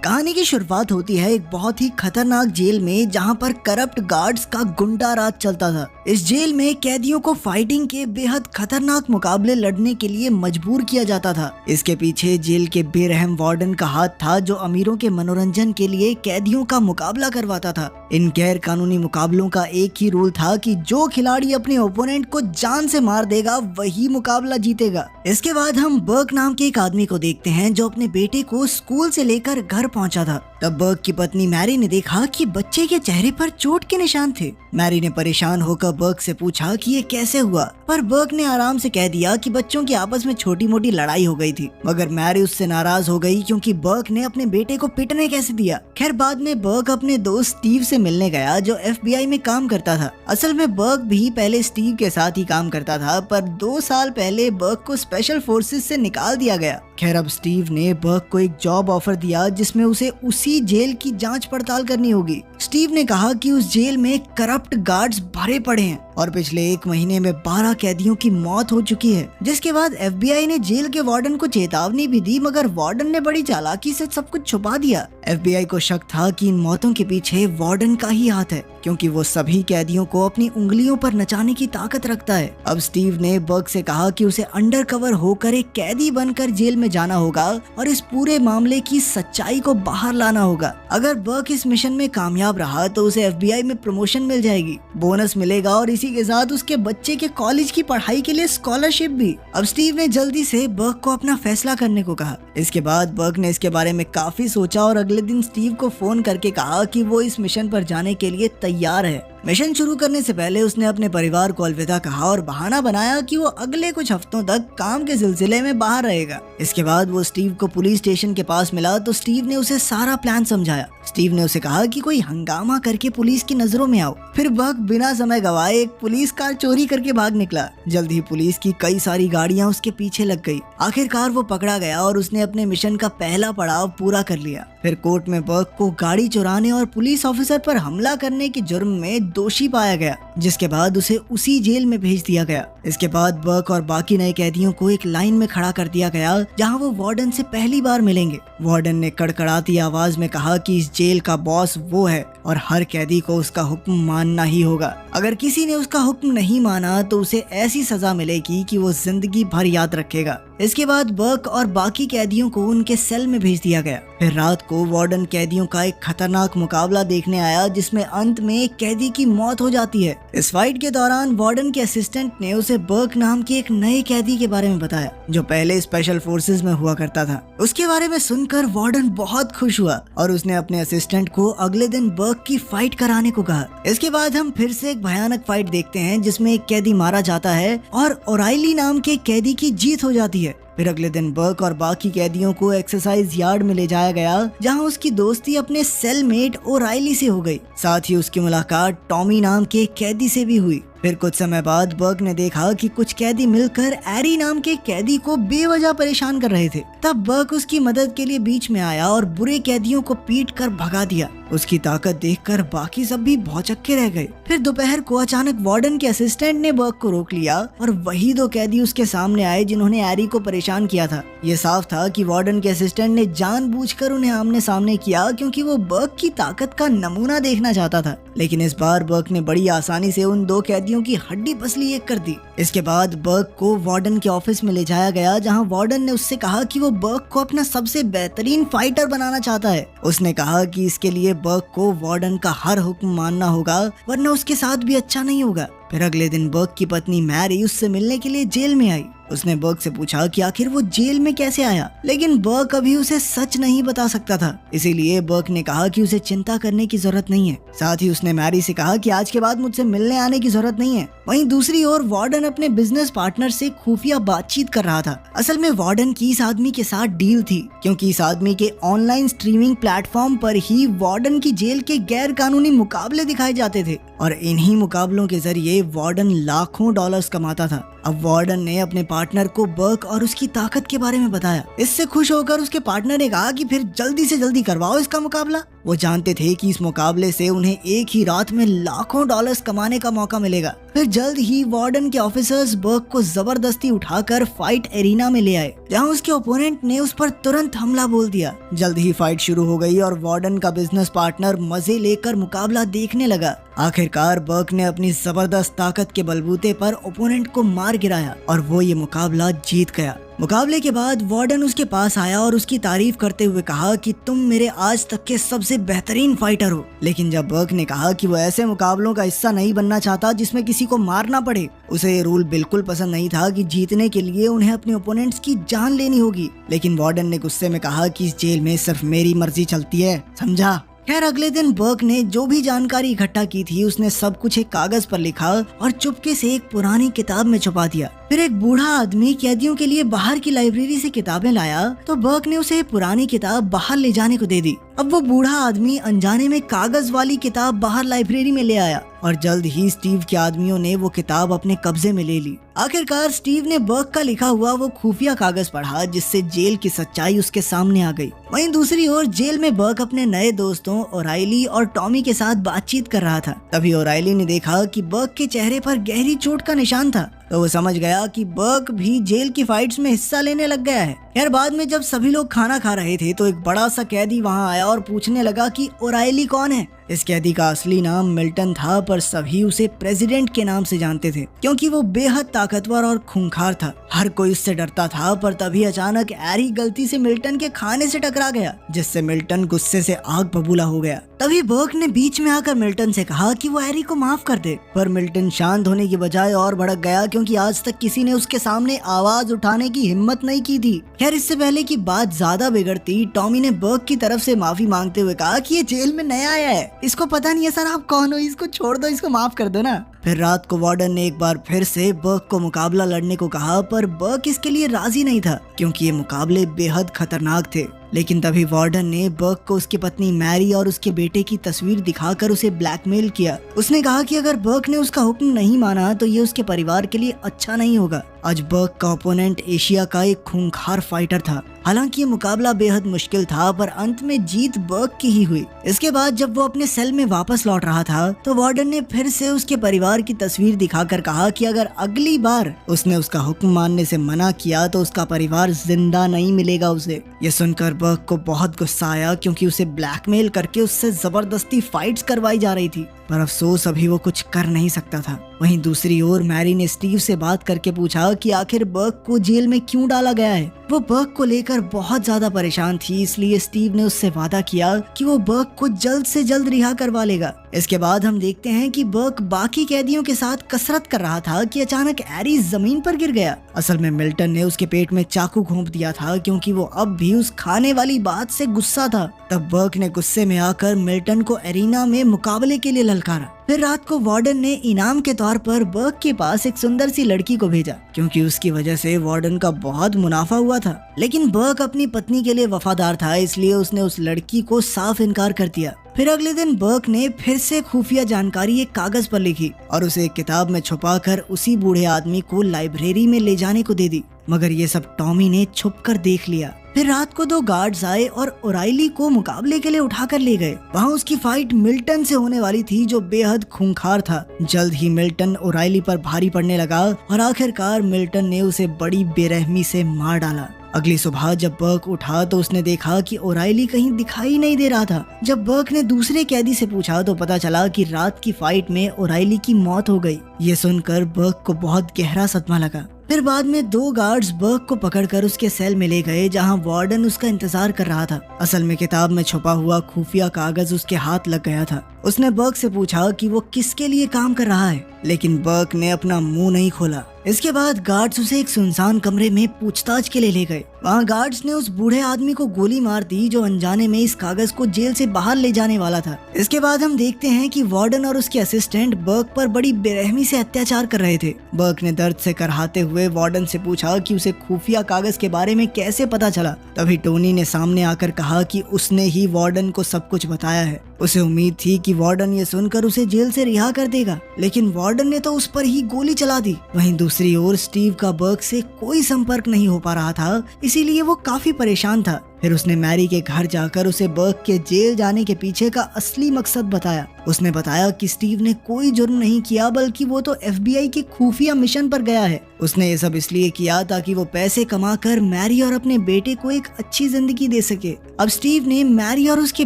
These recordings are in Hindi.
कहानी की शुरुआत होती है एक बहुत ही खतरनाक जेल में जहां पर करप्ट गार्ड्स का गुंडा राज चलता था। इस जेल में कैदियों को फाइटिंग के बेहद खतरनाक मुकाबले लड़ने के लिए मजबूर किया जाता था। इसके पीछे जेल के बेरहम वार्डन का हाथ था जो अमीरों के मनोरंजन के लिए कैदियों का मुकाबला करवाता था। इन गैर कानूनी मुकाबलों का एक ही रूल था कि जो खिलाड़ी अपने ओपोनेंट को जान से मार देगा वही मुकाबला जीतेगा। इसके बाद हम बर्क नाम के एक आदमी को देखते हैं जो अपने बेटे को स्कूल से लेकर घर पहुंचा था। तब बर्क की पत्नी मैरी ने देखा कि बच्चे के चेहरे पर चोट के निशान थे। मैरी ने परेशान होकर बर्क से पूछा कि ये कैसे हुआ, पर बर्क ने आराम से कह दिया कि बच्चों की आपस में छोटी मोटी लड़ाई हो गई थी। मगर मैरी उससे नाराज हो गई क्योंकि बर्क ने अपने बेटे को पिटने कैसे दिया। खैर बाद में बर्क अपने दोस्त स्टीव से मिलने गया जो FBI में काम करता था। असल में बर्क भी पहले स्टीव के साथ ही काम करता था, पर 2 साल पहले बर्क को स्पेशल फोर्सेस से निकाल दिया गया। खैर अब स्टीव ने बर्क को एक जॉब ऑफर दिया जिसमें उसे उसी जेल की जांच पड़ताल करनी होगी। स्टीव ने कहा कि उस जेल में करप्ट गार्ड्स भरे पड़े हैं और पिछले 1 महीने में 12 कैदियों की मौत हो चुकी है। जिसके बाद FBI ने जेल के वार्डन को चेतावनी भी दी, मगर वार्डन ने बड़ी चालाकी से सब कुछ छुपा दिया। FBI को शक था कि इन मौतों के पीछे वार्डन का ही हाथ है, क्योंकि वो सभी कैदियों को अपनी उंगलियों पर नचाने की ताकत रखता है। अब स्टीव ने बर्क से कहा कि उसे अंडर कवर होकर एक कैदी बनकर जेल में जाना होगा और इस पूरे मामले की सच्चाई को बाहर लाना होगा। अगर बर्क इस मिशन में कामयाब रहा तो उसे FBI में प्रमोशन मिल जाएगी, बोनस मिलेगा और इसी के साथ उसके बच्चे के कॉलेज की पढ़ाई के लिए स्कॉलरशिप भी। अब स्टीव ने जल्दी से बर्क को अपना फैसला करने को कहा। इसके बाद बर्क ने इसके बारे में काफी सोचा और अगले दिन स्टीव को फोन करके कहा कि वो इस मिशन पर जाने के लिए तैयार है। मिशन शुरू करने से पहले उसने अपने परिवार को अलविदा कहा और बहाना बनाया कि वो अगले कुछ हफ्तों तक काम के सिलसिले में बाहर रहेगा। इसके बाद वो स्टीव को पुलिस स्टेशन के पास मिला तो स्टीव ने उसे सारा प्लान समझाया। स्टीव ने उसे कहा कि कोई हंगामा करके पुलिस की नजरों में आओ। फिर बर्क बिना समय गवाए एक पुलिस कार चोरी करके भाग निकला। जल्द ही पुलिस की कई सारी गाड़ियां उसके पीछे लग गई। आखिरकार वो पकड़ा गया और उसने अपने मिशन का पहला पड़ाव पूरा कर लिया। फिर कोर्ट में बर्क को गाड़ी चुराने और पुलिस ऑफिसर पर हमला करने के जुर्म में दोषी पाया गया, जिसके बाद उसे उसी जेल में भेज दिया गया। इसके बाद बर्क और बाकी नए कैदियों को एक लाइन में खड़ा कर दिया गया जहां वो वार्डन से पहली बार मिलेंगे। वार्डन ने कड़कड़ाती आवाज में कहा कि इस जेल का बॉस वो है और हर कैदी को उसका हुक्म मानना ही होगा। अगर किसी ने उसका हुक्म नहीं माना तो उसे ऐसी सजा मिलेगी कि वो जिंदगी भर याद रखेगा। इसके बाद बर्क और बाकी कैदियों को उनके सेल में भेज दिया गया। फिर रात को वार्डन कैदियों का एक खतरनाक मुकाबला देखने आया जिसमें अंत में एक कैदी की मौत हो जाती है। इस फाइट के दौरान वार्डन के असिस्टेंट ने उसे बर्क नाम के एक नए कैदी के बारे में बताया जो पहले स्पेशल फोर्सेस में हुआ करता था। उसके बारे में सुनकर वार्डन बहुत खुश हुआ और उसने अपने असिस्टेंट को अगले दिन बर्क की फाइट कराने को कहा। इसके बाद हम फिर से एक भयानक फाइट देखते हैं जिसमें एक कैदी मारा जाता है और ओराइली नाम के कैदी की जीत हो जाती है। फिर अगले दिन बर्क और बाकी कैदियों को एक्सरसाइज यार्ड में ले जाया गया जहां उसकी दोस्ती अपने सेलमेट ओराइली से हो गई। साथ ही उसकी मुलाकात टॉमी नाम के कैदी से भी हुई। फिर कुछ समय बाद बर्क ने देखा कि कुछ कैदी मिलकर एरी नाम के कैदी को बेवजह परेशान कर रहे थे। तब बर्क उसकी मदद के लिए बीच में आया और बुरे कैदियों को पीट कर भगा दिया। उसकी ताकत देखकर बाकी सब भी भौचक्के रह गए। फिर दोपहर को अचानक वार्डन के असिस्टेंट ने बर्क को रोक लिया और वही 2 कैदी उसके सामने आए जिन्होंने एरी को परेशान किया था। ये साफ था कि वार्डन के असिस्टेंट ने जानबूझकर उन्हें आमने सामने किया क्योंकि वो बर्क की ताकत का नमूना देखना चाहता था। लेकिन इस बार बर्क ने बड़ी आसानी से उन 2 कैदियों की हड्डी पसली एक कर दी। इसके बाद बर्क को वार्डन के ऑफिस में ले जाया गया जहां वार्डन ने उससे कहा कि वो बर्क को अपना सबसे बेहतरीन फाइटर बनाना चाहता है। उसने कहा कि इसके लिए बर्क को वार्डन का हर हुक्म मानना होगा वरना उसके साथ भी अच्छा नहीं होगा। फिर अगले दिन बर्क की पत्नी मैरी उससे मिलने के लिए जेल में आई। उसने बर्क से पूछा कि आखिर वो जेल में कैसे आया, लेकिन बर्क अभी उसे सच नहीं बता सकता था। इसीलिए बर्क ने कहा कि उसे चिंता करने की जरूरत नहीं है। साथ ही उसने मैरी से कहा कि आज के बाद मुझसे मिलने आने की जरूरत नहीं है। वहीं दूसरी ओर वार्डन अपने बिजनेस पार्टनर से खुफिया बातचीत कर रहा था। असल में वार्डन की इस आदमी के साथ डील थी क्योंकि इस आदमी के ऑनलाइन स्ट्रीमिंग प्लेटफॉर्म पर ही वार्डन की जेल के गैर कानूनी मुकाबले दिखाए जाते थे और इन्हीं मुकाबलों के जरिए वार्डन लाखों डॉलर्स कमाता था। अब वार्डन ने अपने पार्टनर को बर्क और उसकी ताकत के बारे में बताया। इससे खुश होकर उसके पार्टनर ने कहा कि फिर जल्दी से जल्दी करवाओ इसका मुकाबला। वो जानते थे कि इस मुकाबले से उन्हें एक ही रात में लाखों डॉलर्स कमाने का मौका मिलेगा। फिर जल्द ही वार्डन के ऑफिसर्स बर्क को जबरदस्ती उठाकर फाइट एरिना में ले आए, जहां उसके ओपोनेंट ने उस पर तुरंत हमला बोल दिया। जल्द ही फाइट शुरू हो गई और वार्डन का बिजनेस पार्टनर मजे लेकर मुकाबला देखने लगा। आखिरकार बर्क ने अपनी जबरदस्त ताकत के बलबूते पर ओपोनेंट को मार गिराया और वो ये मुकाबला जीत गया। मुकाबले के बाद वार्डन उसके पास आया और उसकी तारीफ करते हुए कहा कि तुम मेरे आज तक के सबसे बेहतरीन फाइटर हो। लेकिन जब बर्क ने कहा कि वो ऐसे मुकाबलों का हिस्सा नहीं बनना चाहता जिसमें किसी को मारना पड़े, उसे ये रूल बिल्कुल पसंद नहीं था कि जीतने के लिए उन्हें अपने ओपोनेंट्स की जान लेनी होगी। लेकिन वार्डन ने गुस्से में कहा कि इस जेल में सिर्फ मेरी मर्जी चलती है, समझा। खैर अगले दिन बर्क ने जो भी जानकारी इकट्ठा की थी उसने सब कुछ एक कागज पर लिखा और चुपके से एक पुरानी किताब में छुपा दिया। फिर एक बूढ़ा आदमी कैदियों के लिए बाहर की लाइब्रेरी से किताबें लाया तो बर्क ने उसे पुरानी किताब बाहर ले जाने को दे दी। अब वो बूढ़ा आदमी अनजाने में कागज वाली किताब बाहर लाइब्रेरी में ले आया और जल्द ही स्टीव के आदमियों ने वो किताब अपने कब्जे में ले ली। आखिरकार स्टीव ने बर्क का लिखा हुआ वो खुफिया कागज पढ़ा, जिससे जेल की सच्चाई उसके सामने आ गई। वहीं दूसरी ओर जेल में बर्क अपने नए दोस्तों ओराइली और टॉमी के साथ बातचीत कर रहा था। तभी ओराइली ने देखा कि बर्क के चेहरे पर गहरी चोट का निशान था, तो वो समझ गया कि बर्क भी जेल की फाइट्स में हिस्सा लेने लग गया है। यार बाद में जब सभी लोग खाना खा रहे थे तो एक बड़ा सा कैदी वहाँ आया और पूछने लगा कि ओराइली कौन है। इस कैदी का असली नाम मिल्टन था, पर सभी उसे प्रेसिडेंट के नाम से जानते थे क्योंकि वो बेहद ताकतवर और खूंखार था। हर कोई उससे डरता था, पर तभी अचानक एरी गलती से मिल्टन के खाने से टकरा गया, जिससे मिल्टन गुस्से से आग बबूला हो गया। तभी बर्क ने बीच में आकर मिल्टन से कहा कि वो एरी को माफ कर दे, पर मिल्टन शांत होने की बजाय और भड़क गया क्योंकि आज तक किसी ने उसके सामने आवाज उठाने की हिम्मत नहीं की थी। खैर इससे पहले कि बात ज्यादा बिगड़ती, टॉमी ने बर्क की तरफ से माफी मांगते हुए कहा कि ये जेल में नया आया है, इसको पता नहीं है सर आप कौन हो, इसको छोड़ दो, इसको माफ कर दो ना। फिर रात को वार्डन ने एक बार फिर से बर्क को मुकाबला लड़ने को कहा, पर बर्क इसके लिए राजी नहीं था क्योंकि ये मुकाबले बेहद खतरनाक थे। लेकिन तभी वार्डन ने बर्क को उसकी पत्नी मैरी और उसके बेटे की तस्वीर दिखाकर उसे ब्लैकमेल किया। उसने कहा कि अगर बर्क ने उसका हुक्म नहीं माना तो ये उसके परिवार के लिए अच्छा नहीं होगा। आज बर्क का ओपोनेंट एशिया का एक खूंखार फाइटर था। हालांकि ये मुकाबला बेहद मुश्किल था, पर अंत में जीत बर्क की ही हुई। इसके बाद जब वो अपने सेल में वापस लौट रहा था तो वार्डन ने फिर से उसके परिवार की तस्वीर दिखाकर कहा कि अगर अगली बार उसने उसका हुक्म मानने से मना किया तो उसका परिवार जिंदा नहीं मिलेगा उसे। ये सुनकर बर्क को बहुत गुस्सा आया क्योंकि उसे ब्लैकमेल करके उससे जबरदस्ती फाइट्स करवाई जा रही थी, पर अफसोस अभी वो कुछ कर नहीं सकता था। वहीं दूसरी ओर मैरी ने स्टीव से बात करके पूछा कि आखिर बर्क को जेल में क्यों डाला गया है। वो बर्क को लेकर बहुत ज्यादा परेशान थी, इसलिए स्टीव ने उससे वादा किया कि वो बर्क को जल्द से जल्द रिहा करवा लेगा। इसके बाद हम देखते हैं कि बर्क बाकी कैदियों के साथ कसरत कर रहा था कि अचानक एरी जमीन पर गिर गया। असल में मिल्टन ने उसके पेट में चाकू घोंप दिया था क्योंकि वो अब भी उस खाने वाली बात से गुस्सा था। तब बर्क ने गुस्से में आकर मिल्टन को एरिना में मुकाबले के लिए ललकारा। फिर रात को वार्डन ने इनाम के तौर पर बर्क के पास एक सुंदर सी लड़की को भेजा क्योंकि उसकी वजह से वार्डन का बहुत मुनाफा हुआ था। लेकिन बर्क अपनी पत्नी के लिए वफादार था, इसलिए उसने उस लड़की को साफ इनकार कर दिया। फिर अगले दिन बर्क ने फिर से खुफिया जानकारी एक कागज पर लिखी और उसे एक किताब में छुपाकर उसी बूढ़े आदमी को लाइब्रेरी में ले जाने को दे दी, मगर ये सब टॉमी ने छुपकर देख लिया। फिर रात को 2 गार्ड्स आए और ओराइली को मुकाबले के लिए उठाकर ले गए। वहाँ उसकी फाइट मिल्टन से होने वाली थी जो बेहद खूंखार था। जल्द ही मिल्टन ओराइली पर भारी पड़ने लगा और आखिरकार मिल्टन ने उसे बड़ी बेरहमी से मार डाला। अगली सुबह जब बर्क उठा तो उसने देखा कि ओराइली कहीं दिखाई नहीं दे रहा था। जब बर्क ने दूसरे कैदी से पूछा तो पता चला कि रात की फाइट में ओराइली की मौत हो गई। ये सुनकर बर्क को बहुत गहरा सदमा लगा। फिर बाद में 2 गार्ड्स बर्क को पकड़कर उसके सेल में ले गए जहां वार्डन उसका इंतजार कर रहा था। असल में किताब में छुपा हुआ खुफिया कागज उसके हाथ लग गया था। उसने बर्क से पूछा कि वो किसके लिए काम कर रहा है, लेकिन बर्क ने अपना मुंह नहीं खोला। इसके बाद गार्ड्स उसे एक सुनसान कमरे में पूछताछ के लिए ले गए। वहाँ गार्ड्स ने उस बूढ़े आदमी को गोली मार दी जो अनजाने में इस कागज को जेल से बाहर ले जाने वाला था। इसके बाद हम देखते हैं कि वार्डन और उसके असिस्टेंट बर्क पर बड़ी बेरहमी से अत्याचार कर रहे थे। बर्क ने दर्द से कराहते हुए वार्डन से पूछा कि उसे खुफिया कागज के बारे में कैसे पता चला। तभी टोनी ने सामने आकर कहा कि उसने ही वार्डन को सब कुछ बताया है। उसे उम्मीद थी कि वार्डन ये सुनकर उसे जेल से रिहा कर देगा, लेकिन वार्डन ने तो उस पर ही गोली चला दी। वहीं दूसरी ओर स्टीव का बर्क से कोई संपर्क नहीं हो पा रहा था, इसीलिए वो काफी परेशान था। फिर उसने मैरी के घर जाकर उसे बर्क के जेल जाने के पीछे का असली मकसद बताया। उसने बताया कि स्टीव ने कोई जुर्म नहीं किया, बल्कि वो तो FBI के खुफिया मिशन पर गया है। उसने ये सब इसलिए किया ताकि वो पैसे कमाकर मैरी और अपने बेटे को एक अच्छी जिंदगी दे सके। अब स्टीव ने मैरी और उसके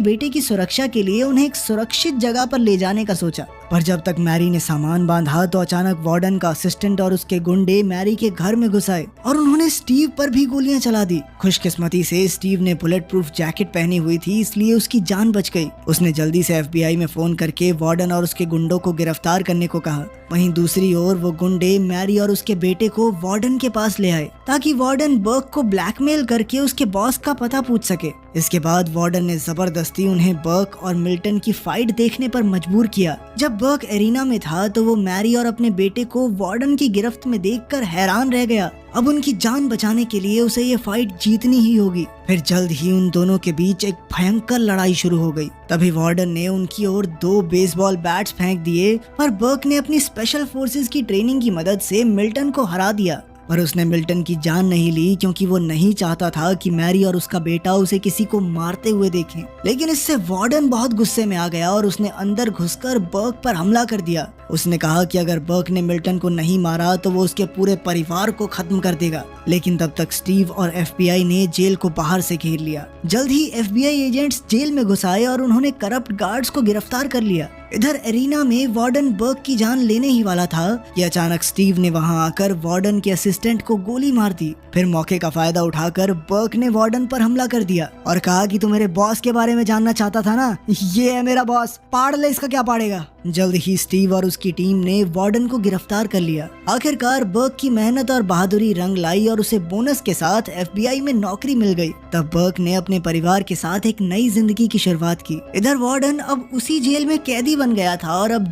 बेटे की सुरक्षा के लिए उन्हें एक सुरक्षित जगह पर ले जाने का सोचा, पर जब तक मैरी ने सामान बांधा तो अचानक वार्डन का असिस्टेंट और उसके गुंडे मैरी के घर में घुस आए और उन्होंने स्टीव पर भी गोलियां चला दी। खुशकिस्मती से स्टीव ने बुलेट प्रूफ जैकेट पहनी हुई थी, इसलिए उसकी जान बच गई। उसने जल्दी से FBI में फोन करके वार्डन और उसके गुंडों को गिरफ्तार करने को कहा। वहीं दूसरी ओर वो गुंडे मैरी और उसके बेटे को वार्डन के पास ले आए ताकि वार्डन बर्क को ब्लैकमेल करके उसके बॉस का पता पूछ सके। इसके बाद वार्डन ने जबरदस्ती उन्हें बर्क और मिल्टन की फाइट देखने पर मजबूर किया। जब बर्क एरिना में था तो वो मैरी और अपने बेटे को वार्डन की गिरफ्त में देखकर हैरान रह गया। अब उनकी जान बचाने के लिए उसे ये फाइट जीतनी ही होगी। फिर जल्द ही उन दोनों के बीच एक भयंकर लड़ाई शुरू हो गई। तभी वार्डन ने उनकी ओर 2 बेसबॉल बैट्स फेंक दिए, पर बर्क ने अपनी स्पेशल फोर्सेस की ट्रेनिंग की मदद से मिल्टन को हरा दिया। पर उसने मिल्टन की जान नहीं ली, क्योंकि वो नहीं चाहता था कि मैरी और उसका बेटा उसे किसी को मारते हुए देखें। लेकिन इससे वार्डन बहुत गुस्से में आ गया और उसने अंदर घुसकर बर्क पर हमला कर दिया। उसने कहा कि अगर बर्क ने मिल्टन को नहीं मारा तो वो उसके पूरे परिवार को खत्म कर देगा। लेकिन तब तक स्टीव और FBI ने जेल को बाहर से घेर लिया। जल्द ही FBI एजेंट्स जेल में घुस आए और उन्होंने करप्ट गार्ड्स को गिरफ्तार कर लिया। इधर एरिना में वार्डन बर्क की जान लेने ही वाला था कि अचानक स्टीव ने वहां आकर वार्डन के असिस्टेंट को गोली मार दी। फिर मौके का फायदा उठाकर बर्क ने वार्डन पर हमला कर दिया और कहा कि तू मेरे बॉस के बारे में जानना चाहता था ना, ये है मेरा बॉस, पाड़ ले इसका क्या पाड़ेगा। जल्द ही स्टीव और उसकी टीम ने वार्डन को गिरफ्तार कर लिया। आखिरकार बर्क की मेहनत और बहादुरी रंग लाई और उसे बोनस के साथ FBI में नौकरी मिल गई। तब बर्क ने अपने परिवार के साथ एक नई जिंदगी की शुरुआत की। इधर वार्डन अब उसी जेल में कैदी बन गया था और अब